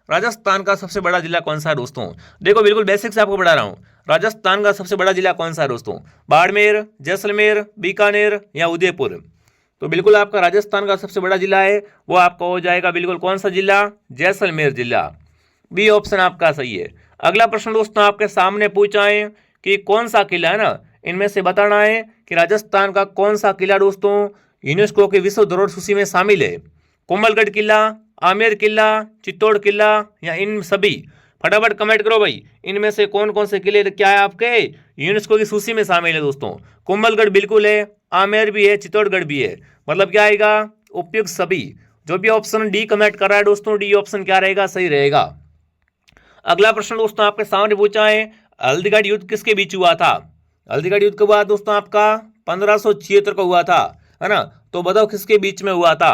राजस्थान का सबसे बड़ा जिला कौन सा है दोस्तों? देखो बिल्कुल बेसिक से आपको पढ़ा रहा हूँ। राजस्थान का सबसे बड़ा जिला कौन सा है दोस्तों? बाड़मेर, जैसलमेर, बीकानेर या उदयपुर? तो बिल्कुल आपका राजस्थान का सबसे बड़ा जिला है वो आपका हो जाएगा बिल्कुल कौन सा जिला? जैसलमेर जिला। बी ऑप्शन आपका सही है। अगला प्रश्न दोस्तों आपके सामने पूछा है कि कौन सा किला है ना, इनमें से बताना है कि राजस्थान का कौन सा किला दोस्तों यूनेस्को की विश्व धरोहर सूची में शामिल है। कोमलगढ़ किला, आमेर किला, चित्तौड़ किला या इन सभी? फटाफट कमेंट करो भाई, इनमें से कौन कौन से किले क्या है आपके यूनेस्को की सूची में शामिल है दोस्तों? कोमलगढ़ बिल्कुल है, आमेर भी है, चित्तौड़गढ़ भी है। मतलब क्या आएगा? उपयुक्त सभी। जो भी ऑप्शन डी कमेंट कर रहा है दोस्तों, डी ऑप्शन क्या रहेगा? सही रहेगा। अगला प्रश्न दोस्तों आपके सामने पूछा है, हल्दीघाटी युद्ध किसके बीच हुआ था? हल्दीघाटी युद्ध कब हुआ दोस्तों? आपका 1576 को हुआ था, है ना? तो बताओ किसके बीच में हुआ था?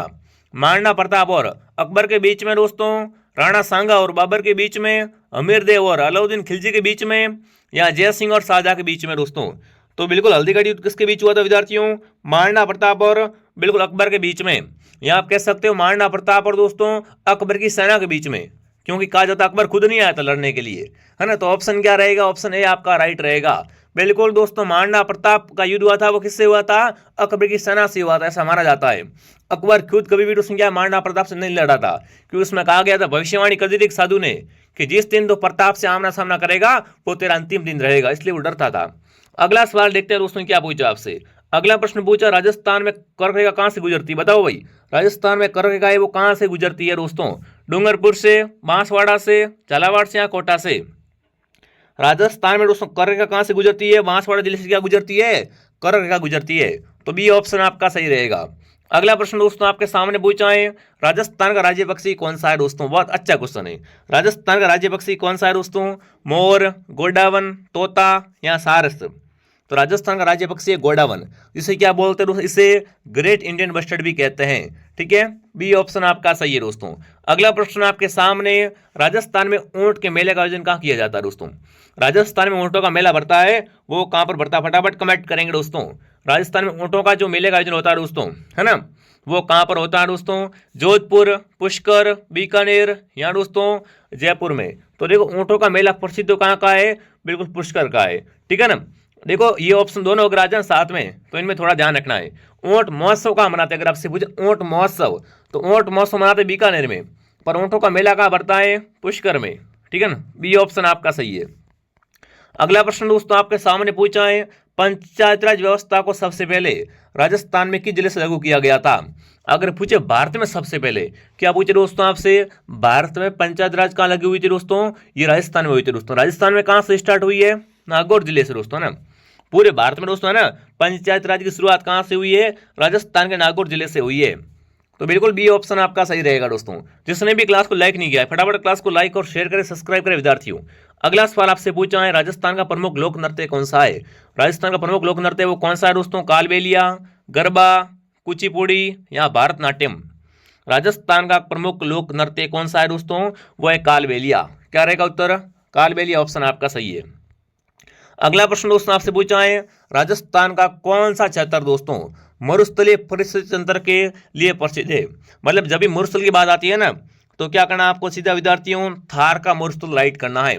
महाराणा प्रताप और अकबर के बीच में दोस्तों, राणा सांगा और बाबर के बीच में, अमीरदेव और अलाउद्दीन खिलजी के बीच में, या जय सिंह और शाहजहां के बीच में दोस्तों? तो बिल्कुल हल्दीघाटी युद्ध किसके बीच हुआ था विद्यार्थियों? महाराणा प्रताप और बिल्कुल अकबर के बीच में। या आप कह सकते हो महाराणा प्रताप और दोस्तों अकबर की सेना के बीच में, क्योंकि कहा जाता अकबर खुद नहीं आया था लड़ने के लिए, है ना? तो ऑप्शन क्या रहेगा? ऑप्शन ए आपका राइट रहेगा। बिल्कुल दोस्तों महाराणा प्रताप का युद्ध हुआ था वो किससे हुआ था? अकबर की सेना से हुआ था, ऐसा माना जाता है। अकबर खुद कभी भी दोस्तों क्या महाराणा प्रताप से नहीं लड़ा था, क्योंकि उसमें कहा गया था, भविष्यवाणी कर दी थी एक साधु ने कि जिस दिन तो प्रताप से आमना सामना करेगा वो तेरा अंतिम दिन रहेगा, इसलिए वो डरता था। अगला सवाल देखते हैं दोस्तों क्या पूछा आपसे। अगला प्रश्न पूछा, राजस्थान में कर्क रेखा कहां से गुजरती? बताओ भाई, राजस्थान में कर्क रेखा है वो कहां से गुजरती है दोस्तों? डूंगरपुर से, बांसवाड़ा से, झालावाड़ से या कोटा से? राजस्थान में दोस्तों कर्क रेखा कहां से गुजरती है? बांसवाड़ा जिले से क्या गुजरती है? कर्क रेखा गुजरती है। तो बी ऑप्शन आपका सही रहेगा। अगला प्रश्न दोस्तों आपके सामने पूछा है, राजस्थान का राज्य पक्षी कौन सा है दोस्तों? बहुत अच्छा क्वेश्चन है। राजस्थान का राज्य पक्षी कौन सा है दोस्तों? मोर, गोडावन, तोता या सारस? तो राजस्थान का राज्य पक्षी है गोडावन, जिसे क्या बोलते हैं दोस्तों? इसे ग्रेट इंडियन बस्टर्ड भी कहते हैं। ठीक है, बी ऑप्शन आपका सही है दोस्तों। अगला प्रश्न आपके सामने, राजस्थान में ऊंट के मेले का आयोजन कहाँ किया जाता है दोस्तों? राजस्थान में ऊंटों का मेला भरता है वो कहाँ पर भरता है? फटाफट कमेंट करेंगे दोस्तों। राजस्थान में ऊंटों का जो मेले का आयोजन होता है दोस्तों, है ना, वो कहाँ पर होता है दोस्तों? जोधपुर, पुष्कर, बीकानेर या दोस्तों जयपुर में? तो देखो ऊंटों का मेला प्रसिद्ध कहाँ का है? बिल्कुल पुष्कर का है। ठीक है ना? देखो ये ऑप्शन दोनों अगर आ जाए साथ में तो इनमें थोड़ा ध्यान रखना है। ऊंट महोत्सव कहाँ मनाते हैं? अगर आपसे पूछे ऊंट महोत्सव, तो ऊंट महोत्सव मनाते बीकानेर में, पर ऊंटों का मेला कहाँ भरता है? पुष्कर में। ठीक है ना? बी ऑप्शन आपका सही है। अगला प्रश्न दोस्तों आपके सामने पूछा है, पंचायत राज व्यवस्था को सबसे पहले राजस्थान में किस जिले से लागू किया गया था? अगर पूछे भारत में सबसे पहले, क्या पूछे दोस्तों आपसे? भारत में पंचायत राज कहाँ लगी हुई थी दोस्तों? ये राजस्थान में हुई थी दोस्तों। राजस्थान में कहाँ से स्टार्ट हुई है? नागौर जिले से दोस्तों, है ना? पूरे भारत में दोस्तों, है ना, पंचायत राज की शुरुआत कहाँ से हुई है? राजस्थान के नागौर जिले से हुई है। तो बिल्कुल बी ऑप्शन आपका सही रहेगा दोस्तों। जिसने भी क्लास को लाइक नहीं किया है फटाफट क्लास को लाइक और शेयर करें, सब्सक्राइब करें विद्यार्थियों। अगला सवाल आपसे पूछा है, राजस्थान का प्रमुख लोक नृत्य कौन सा है? राजस्थान का प्रमुख लोक नृत्य वो कौन सा है दोस्तों? कालबेलिया, गरबा, कुचिपुड़ी या भारतनाट्यम? राजस्थान का प्रमुख लोक नृत्य कौन सा है दोस्तों? वो है कालबेलिया। क्या रहेगा उत्तर? कालबेलिया ऑप्शन आपका सही है। अगला प्रश्न दोस्तों आपसे पूछा है, राजस्थान का कौन सा क्षेत्र दोस्तों मरुस्थलीय परिस्थिति तंत्र के लिए प्रसिद्ध है? मतलब जब भी मरुस्थल की बात आती है ना, तो क्या करना आपको सीधा विद्यार्थियों? थार का मरुस्थल राइट करना है।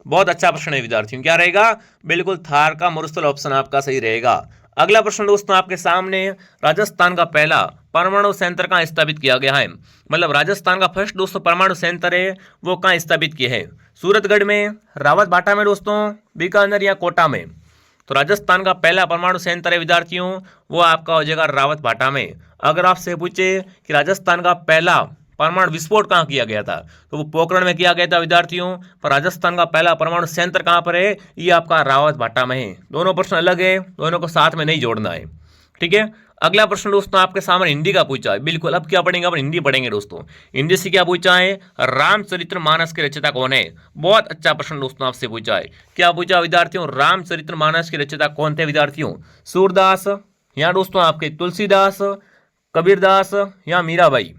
बहुत अच्छा प्रश्न है विद्यार्थियों। क्या रहेगा? बिल्कुल थार का मरुस्थल ऑप्शन आपका सही रहेगा। अगला प्रश्न दोस्तों आपके सामने, राजस्थान का पहला परमाणु संयंत्र कहाँ स्थापित किया गया है? मतलब राजस्थान का फर्स्ट दोस्तों परमाणु संयंत्र है वो कहाँ स्थापित किए हैं? सूरतगढ़ में, रावतभाटा में दोस्तों, बीकानेर या कोटा में? तो राजस्थान का पहला परमाणु संयंत्र है विद्यार्थियों वो आपका हो जाएगा रावतभाटा में। अगर आपसे पूछे कि राजस्थान का पहला परमाणु विस्फोट कहाँ किया गया था, तो वो पोखरण में किया गया था विद्यार्थियों। पर राजस्थान का पहला परमाणु संयंत्र कहाँ पर है? ये आपका रावतभाटा में है। दोनों प्रश्न अलग है, दोनों को साथ में नहीं जोड़ना है। ठीक है, अगला प्रश्न दोस्तों आपके सामने हिंदी का पूछा है। बिल्कुल अब क्या पढ़ेंगे? अब हिंदी पढ़ेंगे दोस्तों। हिंदी से क्या पूछा है? रामचरितमानस के रचयिता कौन है? बहुत अच्छा प्रश्न दोस्तों आपसे पूछा है। क्या पूछा विद्यार्थियों? रामचरितमानस के रचयिता कौन थे विद्यार्थियों? सूरदास या दोस्तों आपके तुलसीदास, कबीरदास या मीराबाई?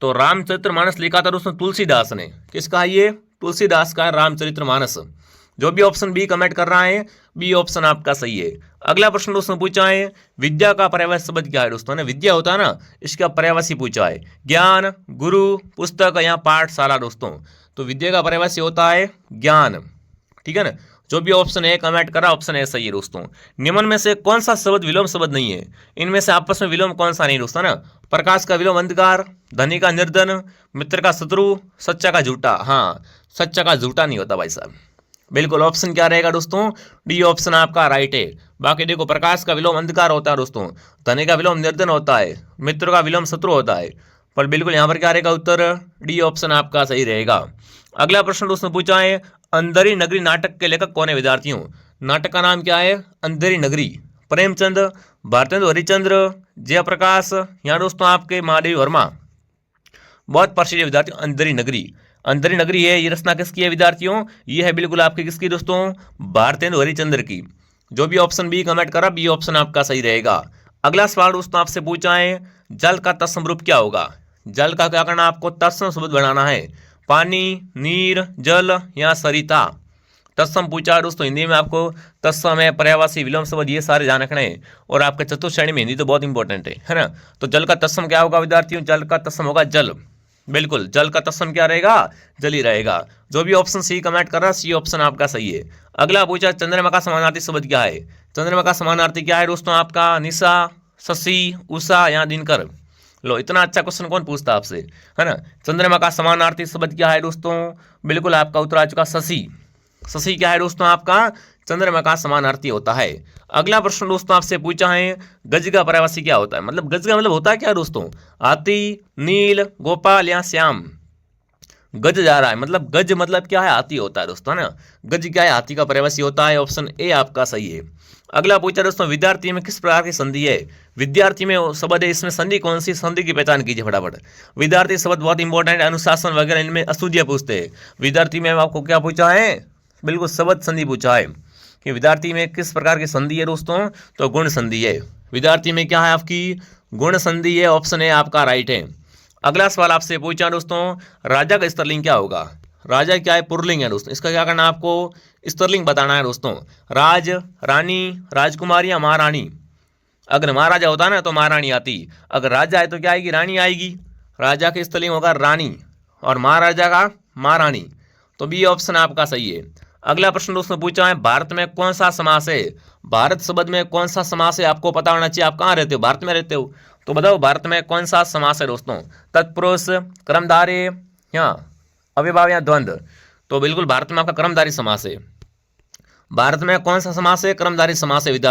तो रामचरितमानस लिखा था दोस्तों तुलसीदास ने। किसका है ये? तुलसीदास का रामचरितमानस। जो भी ऑप्शन बी कमेंट कर रहा है, बी ऑप्शन आपका सही है। अगला प्रश्न दोस्तों पूछा है, विद्या का पर्यायवाची शब्द क्या है दोस्तों ने? विद्या होता है ना, इसका पर्यायवाची पूछा है। ज्ञान, गुरु, पुस्तक या पाठशाला दोस्तों। तो विद्या का पर्यायवाची होता है ज्ञान, ठीक है ना। जो भी ऑप्शन ए कमेंट करा, ऑप्शन ए सही है दोस्तों। निम्न में से कौन सा शब्द विलोम शब्द नहीं है? इनमें से आपस में विलोम कौन सा नहीं दोस्तों ना? प्रकाश का विलोम अंधकार, धनी का निर्धन, मित्र का शत्रु, सच्चा का झूठा। हाँ, सच्चा का झूठा नहीं होता भाई साहब। बिल्कुल ऑप्शन क्या रहेगा दोस्तों? डी ऑप्शन आपका राइट है। बाकी देखो, प्रकाश का विलोम अंधकार होता है दोस्तों, धनी का विलोम निर्धन होता है, मित्र का विलोम शत्रु होता है। पर बिल्कुल यहाँ पर क्या रहेगा उत्तर? डी ऑप्शन आपका सही रहेगा। अगला प्रश्न दोस्तों पूछा है, अंधेरी नगरी नाटक के लेखक कौन है विद्यार्थियों? नाटक का नाम क्या है? अंधेरी नगरी। प्रेमचंद, भारतेंदु हरिश्चंद्र, जयप्रकाश या दोस्तों आपके महादेवी वर्मा। बहुत प्रसिद्ध विद्यार्थियों अंधेरी नगरी। अंधेरी नगरी है, ये रचना किसकी है विद्यार्थियों? ये है बिल्कुल आपकी किसकी दोस्तों? भारतेंदु हरिश्चंद्र की। जो भी ऑप्शन बी कमेंट करा, बी ऑप्शन आपका सही रहेगा। अगला सवाल दोस्तों आपसे पूछा है, जल का तत्सम रूप क्या होगा? जल का क्या करना, आपको तत्सम शब्द बनाना है। पानी, नीर, जल या सरिता। तत्सम पूछा है दोस्तों, हिंदी में आपको तत्सम है, पर्यायवाची, विलोम शब्द, ये सारे जान रखने हैं। और आपके चतुर्थ श्रेणी में हिंदी तो बहुत इंपॉर्टेंट है ना। तो जल का तत्सम क्या होगा विद्यार्थियों? जल का तत्सम होगा जल। बिल्कुल, जल का तत्सम क्या रहेगा? जल ही रहेगा। जो भी ऑप्शन सी कमेंट कर रहा है, सी ऑप्शन आपका सही है। अगला पूछा, चंद्रमा का समानार्थी शब्द क्या है? चंद्रमा का समानार्थी क्या है दोस्तों आपका? निशा, शशि, उषा या दिनकर। लो, इतना अच्छा क्वेश्चन कौन पूछता आपसे, है ना। चंद्रमा का समानार्थी शब्द क्या है दोस्तों? बिल्कुल आपका उत्तर आ चुका शशि। शशि क्या है दोस्तों आपका? चंद्रमा का समानार्थी होता है। अगला प्रश्न दोस्तों आपसे पूछा है, गज का पर्यायवाची क्या होता है? मतलब गज का मतलब होता है क्या दोस्तों? हाथी, नील, गोपाल या श्याम। गज जा रहा है, मतलब गज मतलब क्या है? हाथी होता है दोस्तों, है ना। गज क्या है? हाथी का पर्यायवाची होता है। ऑप्शन ए आपका सही है। अगला पूछा दोस्तों, विद्यार्थी में किस प्रकार की संधि है? विद्यार्थी में शब्द है, इसमें संधि कौन सी? संधि की पहचान कीजिए फटाफट। विद्यार्थी शब्द बहुत इंपॉर्टेंट, अनुशासन वगैरह इनमें अशुद्धियाँ पूछते हैं। विद्यार्थी में आपको क्या पूछा है? बिल्कुल शब्द संधि पूछा है कि विद्यार्थी में किस प्रकार की संधि है दोस्तों? तो गुण संधि है। विद्यार्थी में क्या है आपकी? गुण संधि है। ऑप्शन ए आपका राइट है। अगला सवाल आपसे पूछा दोस्तों, राजा का स्त्रीलिंग क्या होगा? राजा क्या है? पुल्लिंग है दोस्तों। इसका क्या करना है आपको? स्त्रीलिंग बताना है दोस्तों। राज, रानी, राजकुमारी या महारानी। अगर महाराजा होता ना तो महारानी आती, अगर राजा है तो क्या आएगी? रानी आएगी। राजा की स्त्रीलिंग होगा रानी और महाराजा का महारानी। तो बी ऑप्शन आपका सही है। अगला प्रश्न दोस्तों पूछा है, भारत में कौन सा समास है? भारत शब्द में कौन सा समास है आपको पता होना चाहिए। आप कहाँ रहते हो? भारत में रहते हो, तो बताओ भारत में कौन सा समास है दोस्तों? तत्पुरुष, कर्मधारय या अव्ययभाव या द्वंद्व। तो बिल्कुल भारत में आपका कर्मधारय समास है। भारत में कौन सा समास है? कर्मधारय समास है विद्यार्थी।